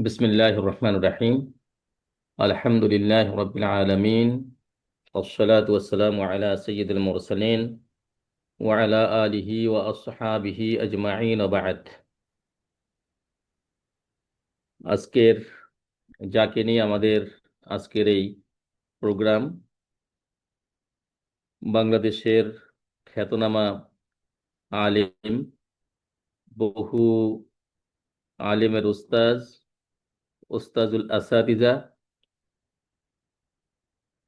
বিসমিল্লাহির রহমানির রহিম। আলহামদুলিল্লাহি রাব্বিল আলামিন। ওয়াসসালাতু ওয়াসসালামু আলা সাইয়্যিদিল মুরসালিন ওয়া আলা আলিহি ওয়া আসহাবিহি আজমাইন ওয়া বা'দ। আজকের যাকে নিয়ে আমাদের আজকের এই প্রোগ্রাম, বাংলাদেশের খ্যাতনামা আলিম, বহু আলিমের উস্তাজুল আসাতিজা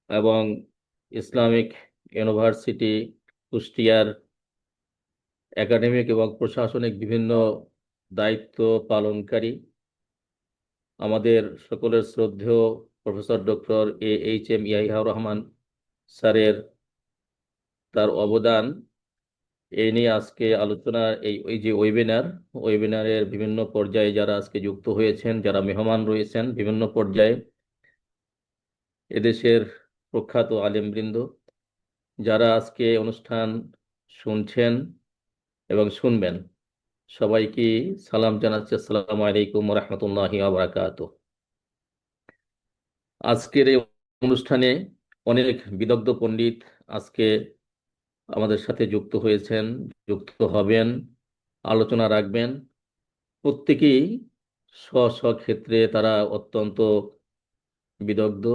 এবং ইসলামিক ইউনিভার্সিটি কুষ্টিয়ার একাডেমিক এবং প্রশাসনিক বিভিন্ন দায়িত্ব পালনকারী আমাদের সকলের শ্রদ্ধেয় professor doctor H M Yahya Rahman স্যারের তার অবদান এই নিয়ে আজকে আলোচনা, এই এই যে ওয়েবিনারের বিভিন্ন পর্যায়ে যারা আজকে যুক্ত হয়েছেন, যারা মেহমান রয়েছেন বিভিন্ন পর্যায়ে, এদেশের প্রখ্যাত আলেমবৃন্দ যারা আজকে অনুষ্ঠান শুনছেন এবং শুনবেন, সবাইকে সালাম জানাচ্ছি। আসসালামু আলাইকুম ওয়া রাহমাতুল্লাহি ওয়া বারাকাতুহু। আজকের এই অনুষ্ঠানে অনেক বিদগ্ধ পণ্ডিত আজকে আমাদের সাথে যুক্ত হয়েছেন, যুক্ত হবেন, আলোচনা রাখবেন। প্রত্যেকেই স্ব স্ব ক্ষেত্রে তারা অত্যন্ত বিদগ্ধ,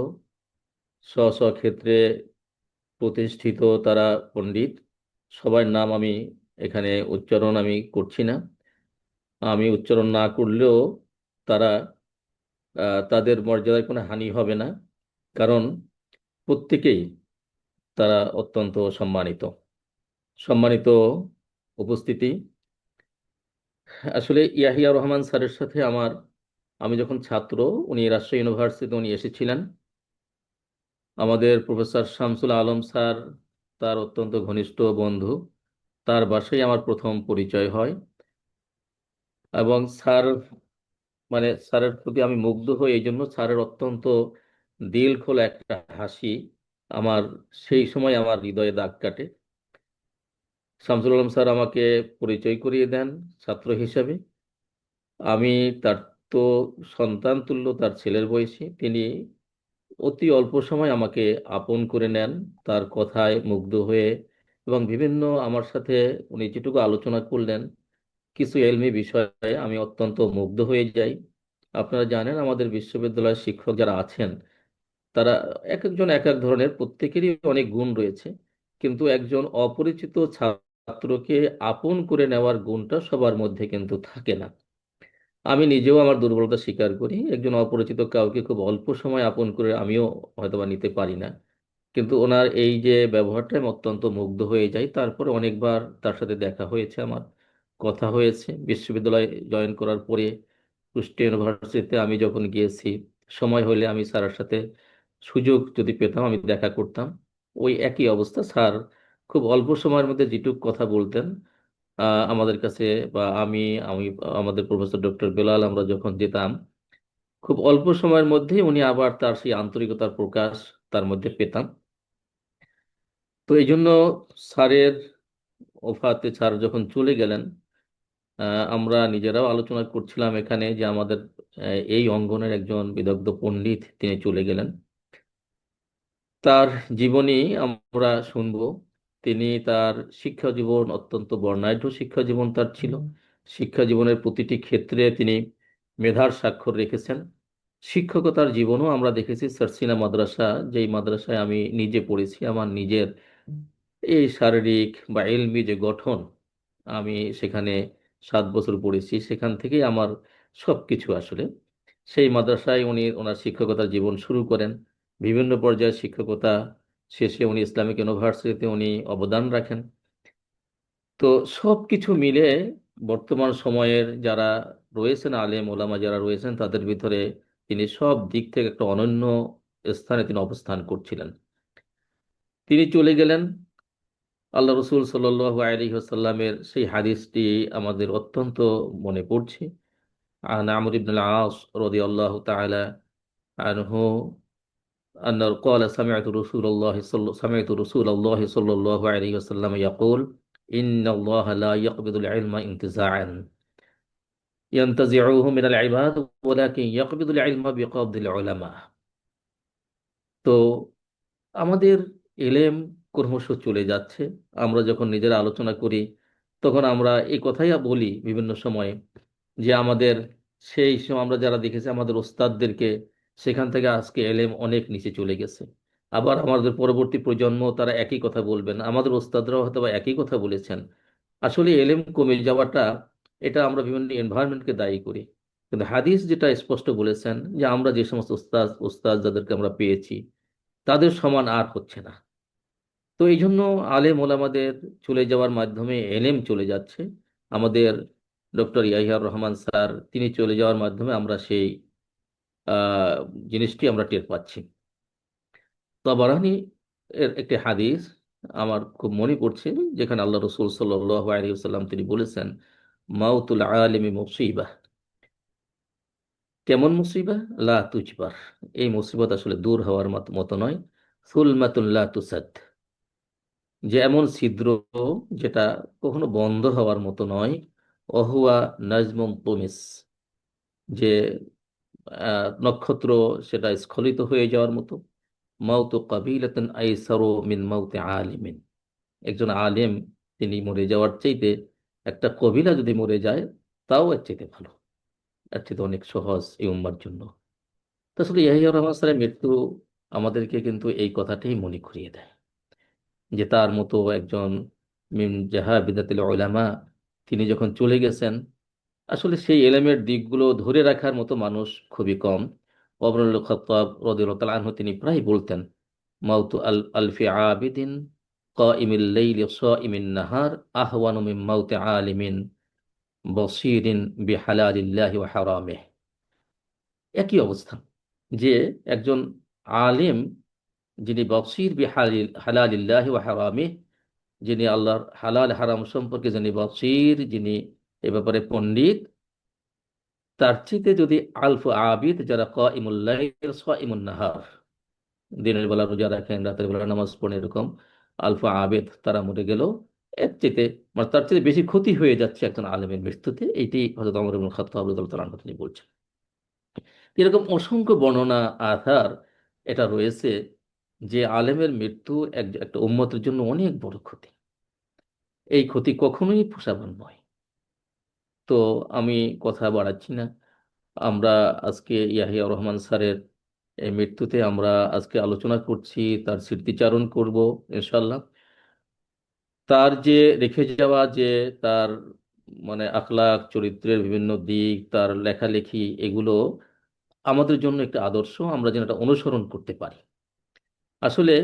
স্ব স্ব ক্ষেত্রে প্রতিষ্ঠিত তারা পণ্ডিত। সবার নাম আমি এখানে উচ্চারণ আমি করছি না, আমি উচ্চারণ না করলেও তারা তাদের মর্যাদার কোনো হানি হবে না, কারণ প্রত্যেকেই তারা অত্যন্ত সম্মানিত। সম্মানিত উপস্থিতি, আসলে ইয়াহিয়া রহমান স্যারের সাথে আমি যখন ছাত্র, উনি রাজশাহী ইউনিভার্সিটিতে উনি এসেছিলেন। আমাদের প্রফেসর শামসুল আলম স্যার তার অত্যন্ত ঘনিষ্ঠ বন্ধু, তার বাসায় আমার প্রথম পরিচয় হয় এবং স্যারের প্রতি আমি মুগ্ধ হই। এই জন্য স্যারের অত্যন্ত দিল খোলা একটা হাসি আমার সেই সময় আমার হৃদয়ে দাগ কাটে। শামসুল আলম স্যার আমাকে পরিচয় করিয়ে দেন ছাত্র হিসাবে। আমি তার তো সন্তান তুল্য, তার ছেলের বয়সী, তিনি অতি অল্প সময় আমাকে আপন করে নেন তার কথায় মুগ্ধ হয়ে, এবং বিভিন্ন আমার সাথে উনি যেটুকু আলোচনা করলেন কিছু এলমি বিষয়ে আমি অত্যন্ত মুগ্ধ হয়ে যাই। আপনারা জানেন আমাদের বিশ্ববিদ্যালয়ের শিক্ষক যারা আছেন তারা এক একজন এক এক ধরনের, প্রত্যেকেরই অনেক গুণ রয়েছে, কিন্তু একজন অপরিচিত ছাত্রকে আপন করে নেওয়ার গুণটা সবার মধ্যে কিন্তু থাকে না। আমি নিজেও আমার দুর্বলতা স্বীকার করি, একজন অপরিচিত কাউকে খুব অল্প সময় আপন করে আমিও হয়তোবা নিতে পারি না, কিন্তু ওনার এই যে ব্যবহারটা আমি অত্যন্ত মুগ্ধ হয়ে যাই। তারপরে অনেকবার তার সাথে দেখা হয়েছে, আমার কথা হয়েছে। বিশ্ববিদ্যালয় জয়েন করার পরে কুষ্টিয়া ইউনিভার্সিটিতে আমি যখন গিয়েছি, সময় হলে আমি স্যারের সাথে সুযোগ যদি পেতাম আমি দেখা করতাম। ওই একই অবস্থা, স্যার খুব অল্প সময়ের মধ্যে যেটুকু কথা বলতেন আমাদের কাছে, বা আমি আমি আমাদের প্রফেসর ডক্টর বেলাল আমরা যখন যেতাম, খুব অল্প সময়ের মধ্যেই উনি আবার তার সেই আন্তরিকতার প্রকাশ তার মধ্যে পেতাম। তো এই জন্য স্যারের ওফাতে, স্যার যখন চলে গেলেন, আমরা নিজেরাও আলোচনা করছিলাম এখানে যে আমাদের এই অঙ্গনের একজন বিদগ্ধ পণ্ডিত তিনি চলে গেলেন। তার জীবনী আমরা শুনবো। তিনি তার শিক্ষা জীবন অত্যন্ত বর্ণাঢ্য শিক্ষা জীবন তার ছিল। শিক্ষা জীবনের প্রতিটি ক্ষেত্রে তিনি মেধার স্বাক্ষর রেখেছেন। শিক্ষকতার জীবনও আমরা দেখেছি সারসিনা মাদ্রাসা, যেই মাদ্রাসায় আমি নিজে পড়েছি। আমার নিজের এই শারীরিক বা এলমি যে গঠন, আমি সেখানে 7 বছর পড়েছি, সেখান থেকেই আমার সব কিছু আসলে। সেই মাদ্রাসায় উনি ওনার শিক্ষকতার জীবন শুরু করেন। বিভিন্ন পর্যায়ে শিক্ষকতা শেষে উনি ইসলামিক ইউনিভার্সিটিতে উনি অবদান রাখেন। তো সব কিছু মিলে বর্তমান সময়ের যারা রয়েছেন, আলেম ওলামা যারা রয়েছেন, তাদের ভিতরে তিনি সব দিক থেকে একটা অনন্য স্থানে তিনি অবস্থান করছিলেন। তিনি চলে গেলেন। আল্লাহ রসুল সাল্লাল্লাহু আলাইহি ওয়াসাল্লামের সেই হাদিসটি আমাদের অত্যন্ত মনে পড়ছে। আন আমর ইবনুল আস রাদিয়াল্লাহু তাআলা আনহু أن قال سمعت رسول الله صلى الله عليه وسلم يقول إن الله لا يقبض العلم انتزاعا ইয়ান্তাজিউহু মিনাল ইবাদ ওয়ালাকিন ইয়াকবিদুল ইলমা বিকবদিল উলামা। তো আমাদের এলেম ক্রমশ চলে যাচ্ছে। আমরা যখন নিজেরা আলোচনা করি তখন আমরা এই কথাই বলি বিভিন্ন সময়ে যে আমাদের সেই সময় আমরা যারা দেখেছি আমাদের ওস্তাদদেরকে, সেখান থেকে আজকে এলেম অনেক নিচে চলে গেছে। আবার আমাদের পরবর্তী প্রজন্ম তারা একই কথা বলবেন, আমাদের ওস্তাদরাও হয়তো বা একই কথা বলেছেন। আসলে এলেম কমে যাওয়াটা, এটা আমরা বিভিন্ন এনভায়রনমেন্টকে দায়ী করি। কিন্তু হাদিস যেটা স্পষ্ট বলেছেন যে আমরা যে সমস্ত ওস্তাদ ওস্তাদ যাদেরকে আমরা পেয়েছি তাদের সমান আর হচ্ছে না। তো এই জন্য আলেম ওলামাদের চলে যাওয়ার মাধ্যমে এলেম চলে যাচ্ছে। আমাদের ডক্টর ইয়াহিয়ার রহমান স্যার তিনি চলে যাওয়ার মাধ্যমে আমরা সেই আহ, জিনিসটি আমরা টের পাচ্ছি। তাবারানী এর একটি হাদিস আমার খুব মনে পড়ছে, যেখানে আল্লাহ রসুল সাল্লাল্লাহু আলাইহি ওয়াসাল্লাম তিনি বলেছেন, মাউতুল আলিমি মুসিবা। কেমন মুসিবা? লা তুজবার। এই মুসিবত আসলে দূর হওয়ার মতো নয়। সুলমাতুন লা তুসাদ, যে এমন ছিদ্র যেটা কখনো বন্ধ হওয়ার মতো নয়। অহুয়া নাজমুম তুমিস, যে নক্ষত্র সেটা স্খলিত হয়ে যাওয়ার মতো। মাউতু কাবিলাতুন আইসারু মিন মাউতি আলিমিন। একজন আলেম তিনি মরে যাওয়ার চাইতে একটা কবিলা যদি মরে যায় তাও এর চাইতে ভালো, এর চাইতে অনেক সহজ এই উম্মার জন্য। তো আসলে ইয়াহিয়া রহমান স্যারের মৃত্যু আমাদেরকে কিন্তু এই কথাটাই মনে করিয়ে দেয় যে তার মতো একজন মিন জাহাবিদাতুল উলামা তিনি যখন চলে গেছেন, আসলে সেই এলেমের দিকগুলো ধরে রাখার মতো মানুষ খুবই কম। ওমর ইবনুল খাত্তাব রাদিয়াল্লাহু তাআলা আনহু তিনি প্রায় বলতেন, মাউতু আলফি আবিদিন কাইমিল লাইলি সাইমিন নাহার আহওয়ানু মিন মাউতি আলিমিন বসিরিন বিহালালিল্লাহি ওয়া হারামিহি। একই অবস্থা, যে একজন আলিম যিনি বসির হালালিল্লাহি ওয়া হারামিহি, যিনি আল্লাহর হালাল হারাম সম্পর্কে যিনি বসির, যিনি এ ব্যাপারে পণ্ডিত, তার চেয়ে যদি আলফু আবিদ যারা কাইমুল লাইল সাইমুন নাহার, দিনের বেলা রোজা রাখেন রাতের বেলা নামাজ পড়েন, এরকম আলফু আবিদ তারা মরে গেল, এর চেয়ে মানে তার চেয়ে বেশি ক্ষতি হয়ে যাচ্ছে একজন আলেমের মৃত্যুতে। এইটি হযরত ওমর ইবনে খাত্তাব রাদিয়াল্লাহু তাআলা আনহু তিনি বলছেন। এরকম অসংখ্য বর্ণনা আথার এটা রয়েছে যে আলেমের মৃত্যু একটা উম্মতের জন্য অনেক বড় ক্ষতি। এই ক্ষতি কখনোই পোষাবার নয়। তো আমি কথা বাড়াচ্ছি না। আমরা আজকে ইয়াহিয়া রহমান স্যারের এই মৃত্যুতে আমরা আজকে আলোচনা করছি, তার স্মৃতিচারণ করব ইনশাল্লাহ। তার যে রেখে যাওয়া যে তার মানে আখলাক চরিত্রের বিভিন্ন দিক, তার লেখালেখি, এগুলো আমাদের জন্য একটা আদর্শ, আমরা যেন এটা অনুসরণ করতে পারি। আসলে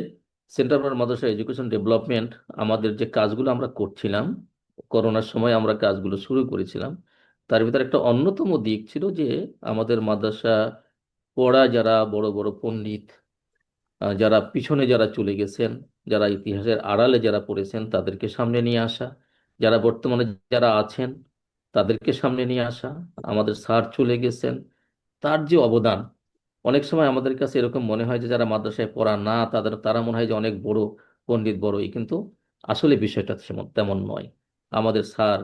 centre for Madrasa education development, আমাদের যে কাজগুলো আমরা করছিলাম, করোনার সময় আমরা কাজগুলো শুরু করেছিলাম, তার ভিতরে একটা অন্যতম দিক ছিল যে আমাদের মাদ্রাসা পড়া যারা বড় বড় পণ্ডিত, যারা পিছনে যারা চলে গেছেন, যারা ইতিহাসের আড়ালে যারা পড়েছেন তাদেরকে সামনে নিয়ে আসা, যারা বর্তমানে যারা আছেন তাদেরকে সামনে নিয়ে আসা। আমাদের স্যার চলে গেছেন, তার যে অবদান, অনেক সময় আমাদের কাছে এরকম মনে হয় যে যারা মাদ্রাসায় পড়া না তারা মনে হয় যে অনেক বড় পণ্ডিত বড়ই, কিন্তু আসলে বিষয়টা তেমন নয়। আমাদের স্যার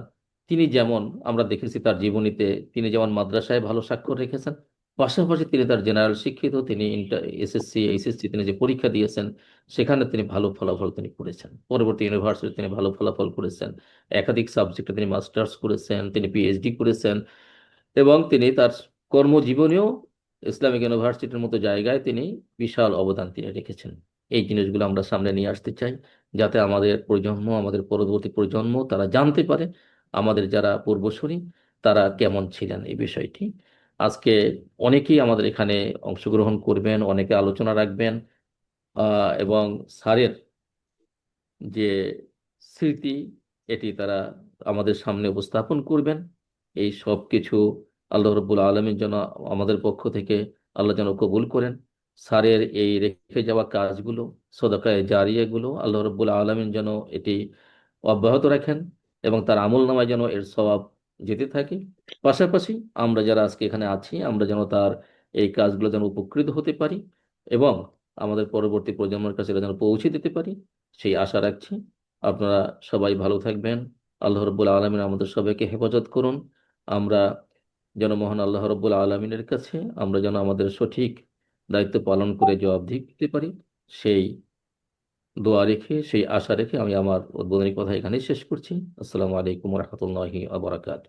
তিনি যেমন আমরা দেখেছি তার জীবনীতে, তিনি যেমন মাদ্রাসায় ভালো স্বাক্ষর রেখেছেন, পাশাপাশি তিনি তার জেনারেল শিক্ষিত, তিনি এসএসসি এইচএসসি তিনি যে পরীক্ষা দিয়েছেন সেখানে তিনি ভালো ফলাফল তিনি করেছেন, পরবর্তী ইউনিভার্সিটি তিনি ভালো ফলাফল করেছেন, একাধিক সাবজেক্টে তিনি মাস্টার্স করেছেন, তিনি পিএইচডি করেছেন, এবং তিনি তার কর্মজীবনেও ইসলামিক ইউনিভার্সিটির মতো জায়গায় তিনি বিশাল অবদান তিনি রেখেছেন। এই জিনিসগুলো আমরা সামনে নিয়ে আসতে চাই, যাতে আমাদের প্রজন্ম, আমাদের পরবর্তী প্রজন্ম তারা জানতে পারে আমাদের যারা পূর্বসূরি তারা কেমন ছিলেন এই বিষয়টি। আজকে অনেকেই আমাদের এখানে অংশগ্রহণ করবেন, অনেকে আলোচনা রাখবেন, এবং স্যারের যে স্মৃতি এটি তারা আমাদের সামনে উপস্থাপন করবেন। এই সব কিছু আল্লাহ রব্বুল আলমীর যেন আমাদের পক্ষ থেকে আল্লাহ যেন কবুল করেন। স্যারের এই রেখে যাওয়া কাজগুলো, সদকায়ে জারিয়াগুলো আল্লাহ রব্বুল আলমিন যেন এটি অব্যাহত রাখেন এবং তার আমল নামায় যেন এর সওয়াব যেতে থাকে। পাশাপাশি আমরা যারা আজকে এখানে আছি আমরা যেন তার এই কাজগুলো যেন উপকৃত হতে পারি এবং আমাদের পরবর্তী প্রজন্মের কাছে এটা যেন পৌঁছে দিতে পারি, সেই আশা রাখছি। আপনারা সবাই ভালো থাকবেন। আল্লাহ রব্বুল আলমিন আমাদের সবাইকে হেফাজত করুন। আমরা যেন মহান আল্লাহ রব্বুল আলমিনের কাছে আমরা যেন আমাদের সঠিক দায়িত্ব পালন করে জবাবদিহি করতে পারি, সেই দোয়া রেখে, সেই আশা রেখে আমি আমার উদ্বোধনী কথা এখানেই শেষ করছি। আসসালামু আলাইকুম রহমতুল্লাহি আবরাকাত।